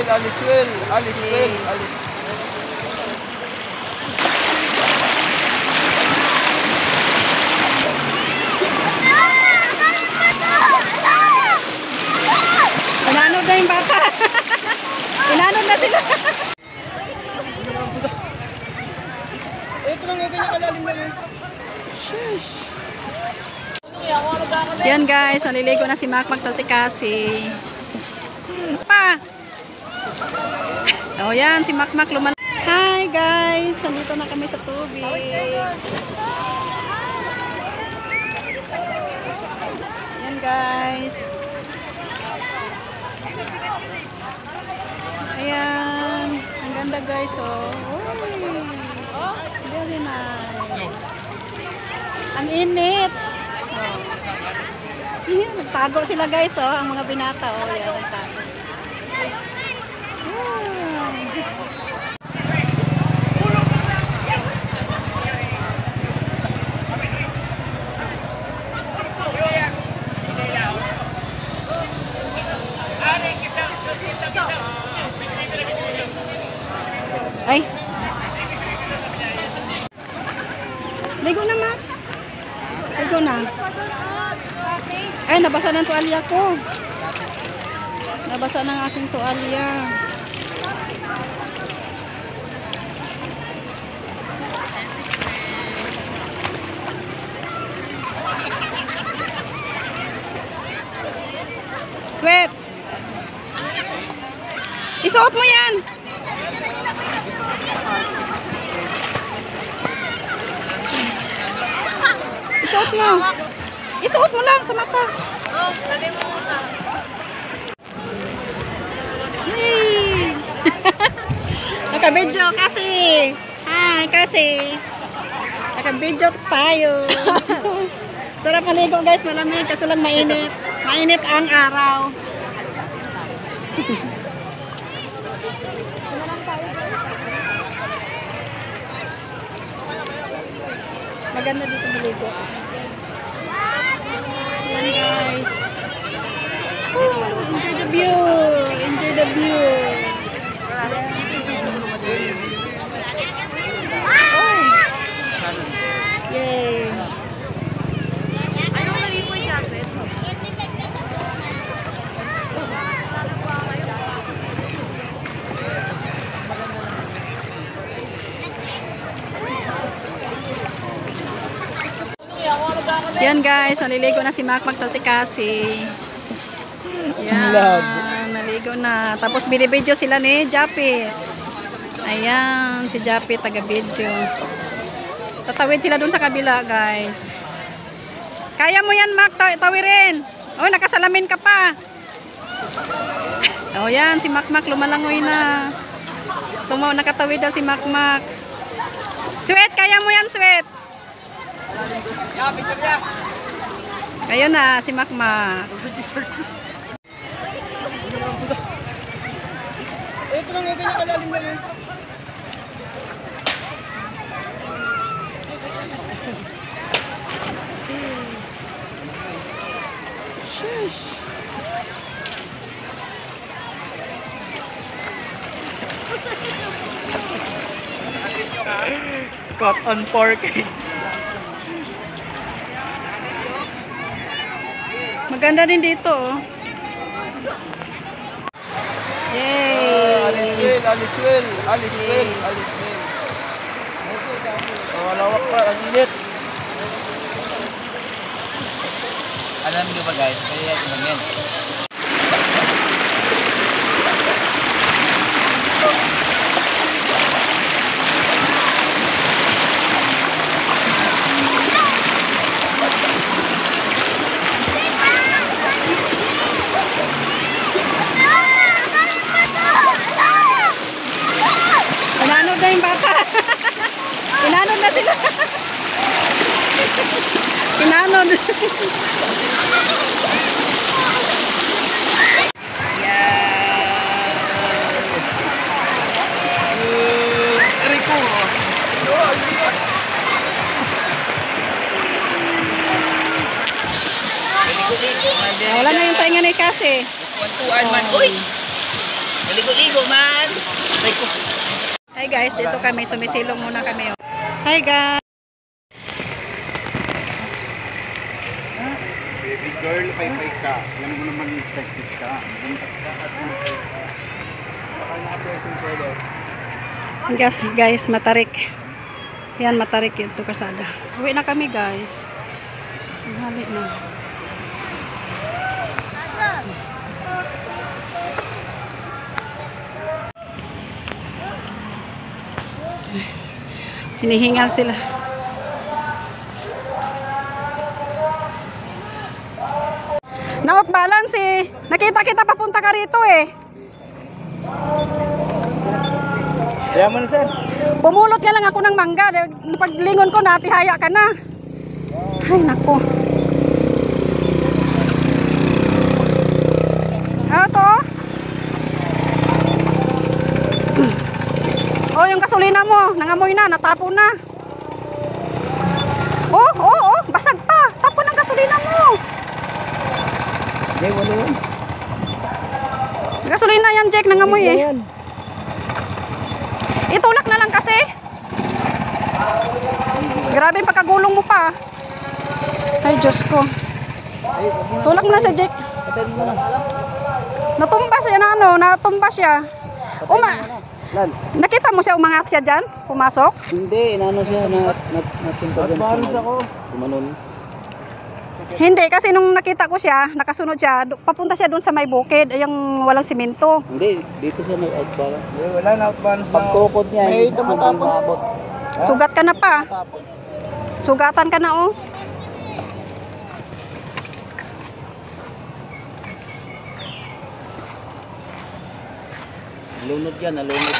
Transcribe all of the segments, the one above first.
Aliswell, Aliswell, Alis. Inanod na yung bata. Inanod na sila. Ito lang yung kalalim na rin. Yan guys, naliligo na si Makmak at si Cassie. Pa! Oh yan, si Makmak lumal. Hi guys, nandito na kami sa tubig. Yan guys. Ayan, ang ganda guys oh. Uy, very nice. Ang init. Nagtago sila guys oh, ang mga binata oh, yan nagtago. Ay. Ligo na ma. Ligo na. Ay, nabasa ng tuwalya ko. Nabasa ng aking tuwalya. Sweat. Isuot mo yan. Isuot mo. Isuot mo lang sa mata. Oh, lagay mo muna. Yay! Naka-video kasi. Hi, kasi. Naka-video tayo. Sarap maligo guys, malamig kasi lang mainit. Mainit ang araw. Maganda dito maligo. Yan guys. Enjoy the view. Enjoy the view. Oh. Yay. Ayaw maligo yung jacket. Yan guys, naliligo na si Makmak at si Cassie. Yan, naligo na. Tapos binibidyo sila ni Jappy. Ayan, si Jappy taga-video. Tatawid sila dun sa kabila guys. Kaya mo yan Mak, tawirin. Oh, nakasalamin ka pa. Oh yan, si Makmak lumalangoy na. Tumaw, nakatawid na si Makmak. Sweet, kaya mo yan Sweet. Ayun na, si Makmak. Ito lang yung kalalim na rin. Cut on pork. Maganda din dito oh. Yay! Aliswell, Aliswell, Aliswell, Aliswell. Malawak pa, ang init. Alam niyo ba guys, kaya namin. Inanod na yung bata. Inanod na sila. Inanod. Wala na yung tainga ni kasi. Kuan man, uy. Naligo-ligo man. Aray ko. Hi guys, dito kami. Sumisilong muna kami. Oh. Hi guys. Baby girl, pay ka. Alam mo naman yung practice ka. Guys, matarik. Yan, matarik ito kasada. Uwi na kami guys. Hali na. Hinihingal sila. Naot balance eh. Nakita kita papunta ka rito eh. Kaya mo na sir. Pumulot nga lang ako ng mangga. Paglingon ko, natihaya ka na. Ay, nako. Ito. Oh, yung gasolina mo. Nangamoy na, natapon na. Oh, basag pa. Tapon ang gasolina mo. Hindi, wala yun. Gasolina yan, Jack. Nangamoy eh. Yan. Itulak na lang kasi. Grabe yung pagkagulong mo pa. Ay, Diyos ko. Tulak na si Jack. Patayin mo na. Natumba siya na ano, natumba siya. Lan. Nakita mo siya umangat siya dyan? Pumasok? Hindi, inano siya natuntagan. Parang ako. Tumanon. Hindi, kasi nung nakita ko siya, nakasunod siya, papunta siya doon sa may bukid, yung walang simento. Hindi, dito siya nag-outbalance. Wala na outbalance na. Pagkukod niya, may tumatapon. Sugat ka na pa. Sugatan ka na oh. Lunod yan, nalunod.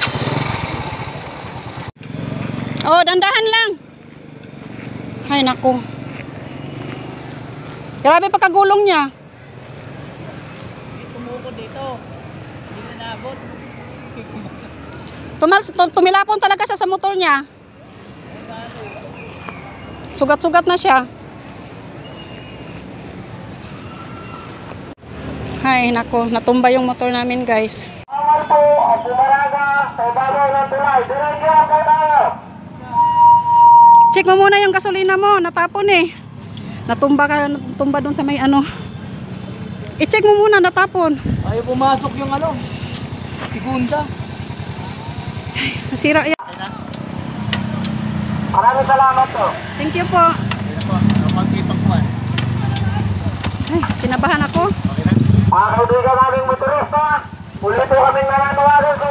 Oh, dandahan lang. Ay, naku. Grabe pagkagulong niya. Tumukod dito. Hindi na naabot. Tumilapon talaga siya sa motor niya. Sugat-sugat na siya. Ay, naku. Natumba yung motor namin, guys. Check mo muna yung gasolina mo. Natapon eh. Natumba doon sa may ano. I-check mo muna, natapon. Ayaw pumasok yung ano. Segunda. Nasira yan. Maraming salamat po. Thank you po. Magkipagpuan. Ay, kinabahan ako. Mga kaibigan naming motorista, muli po kaming nananawagan sa